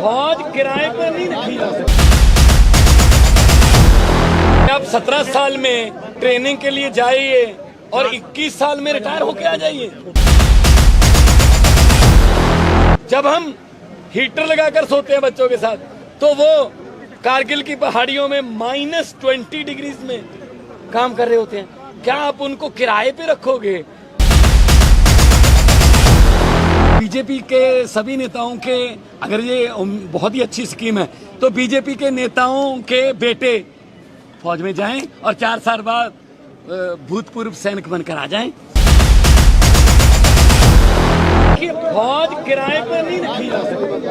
फौज किराए पर नहीं रखी जा सकती। आप 17 साल में ट्रेनिंग के लिए जाइए और 21 साल में रिटायर होके आ जाइए। जब हम हीटर लगाकर सोते हैं बच्चों के साथ, तो वो कारगिल की पहाड़ियों में -20 डिग्रीज में काम कर रहे होते हैं। क्या आप उनको किराए पे रखोगे? बीजेपी के सभी नेताओं के, अगर ये बहुत ही अच्छी स्कीम है, तो बीजेपी के नेताओं के बेटे फौज में जाएं और 4 साल बाद भूतपूर्व सैनिक बनकर आ जाएं। कि फौज किराए पर नहीं रखी जा सकती।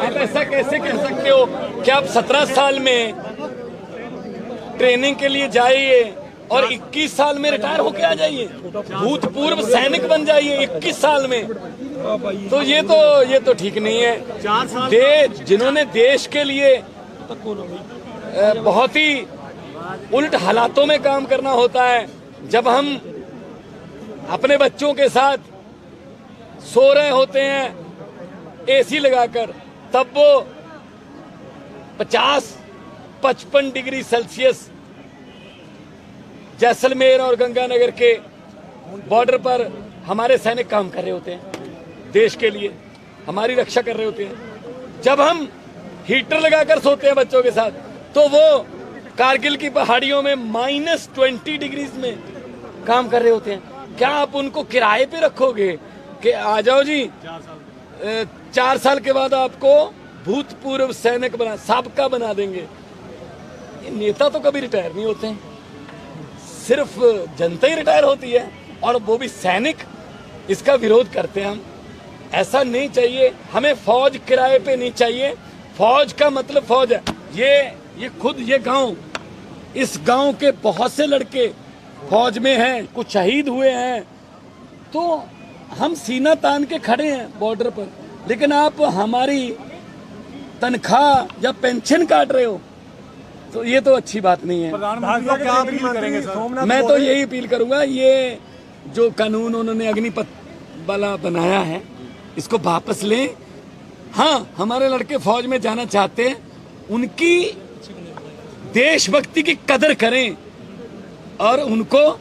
आप ऐसा कैसे कह सकते हो कि आप 17 साल में ट्रेनिंग के लिए जाइए और 21 साल में रिटायर होके आ जाइए, भूतपूर्व सैनिक बन जाइए 21 साल में। तो ये तो ठीक नहीं है। जिन्होंने देश के लिए बहुत ही उल्ट हालातों में काम करना होता है, जब हम अपने बच्चों के साथ सो रहे होते हैं एसी लगाकर, तब वो 50-55 डिग्री सेल्सियस जैसलमेर और गंगानगर के बॉर्डर पर हमारे सैनिक काम कर रहे होते हैं, देश के लिए हमारी रक्षा कर रहे होते हैं। जब हम हीटर लगाकर सोते हैं बच्चों के साथ, तो वो कारगिल की पहाड़ियों में -20 डिग्रीज में काम कर रहे होते हैं। क्या आप उनको किराए पे रखोगे कि आ जाओ जी, 4 साल के बाद आपको भूतपूर्व सैनिक साबका बना देंगे? ये नेता तो कभी रिटायर नहीं होते हैं, सिर्फ जनता ही रिटायर होती है, और वो भी सैनिक। इसका विरोध करते हैं हम। ऐसा नहीं चाहिए, हमें फौज किराए पे नहीं चाहिए। फौज का मतलब फौज है। ये खुद ये गांव, इस गांव के बहुत से लड़के फौज में हैं, कुछ शहीद हुए हैं। तो हम सीना तान के खड़े हैं बॉर्डर पर, लेकिन आप हमारी तनख्वाह या पेंशन काट रहे हो, तो ये तो अच्छी बात नहीं है। प्रधानमंत्री क्या अपील करेंगे सर? मैं तो यही अपील करूंगा, ये जो कानून उन्होंने अग्निपथ वाला बनाया है, इसको वापस लें। हाँ, हमारे लड़के फौज में जाना चाहते हैं, उनकी देशभक्ति की कदर करें, और उनको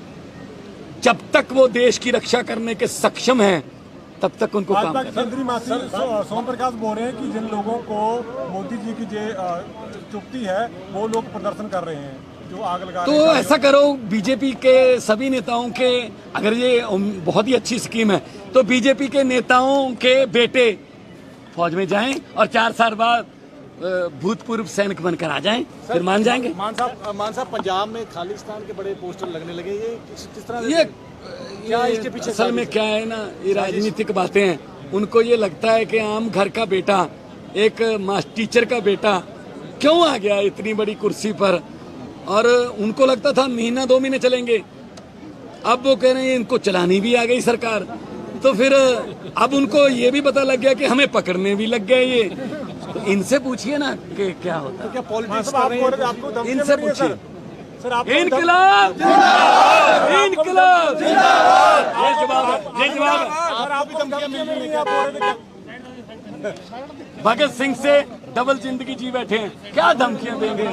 जब तक वो देश की रक्षा करने के सक्षम हैं, तब तक उनको काम करना। केंद्रीय मंत्री सोम प्रकाश बोल रहे हैं कि जिन लोगों को मोदी जी की चुप्ती है, वो लोग प्रदर्शन कर रहे हैं जो आग लगा रहे हैं। तो ऐसा करो, बीजेपी के सभी नेताओं के, अगर ये बहुत ही अच्छी स्कीम है, तो बीजेपी के नेताओं के बेटे फौज में जाएं और 4 साल बाद भूतपूर्व सैनिक बनकर आ जाएं, फिर मान जाएंगे। मान साहब पंजाब में खालिस्तान के बड़े पोस्टर लगने लगे, ये किस तरह ये क्या इसके पीछे? असल में क्या है ना, ये राजनीतिक बातें हैं। उनको ये लगता है कि आम घर का बेटा, एक टीचर का बेटा क्यों आ गया इतनी बड़ी कुर्सी पर, और उनको लगता था महीना 2 महीने चलेंगे। अब वो कह रहे हैं इनको चलानी भी आ गई सरकार, तो फिर अब उनको ये भी पता लग गया कि हमें पकड़ने भी लग गए ये। तो इनसे पूछिए ना कि क्या होता है। क्या पॉलिटिक्स कर रहे हैं? इनसे पूछिए। सर इनकलाब इनकलाब, ये जवाब है, ये जवाब है। भगत सिंह से डबल जिंदगी जी बैठे हैं, क्या धमकियां देंगे?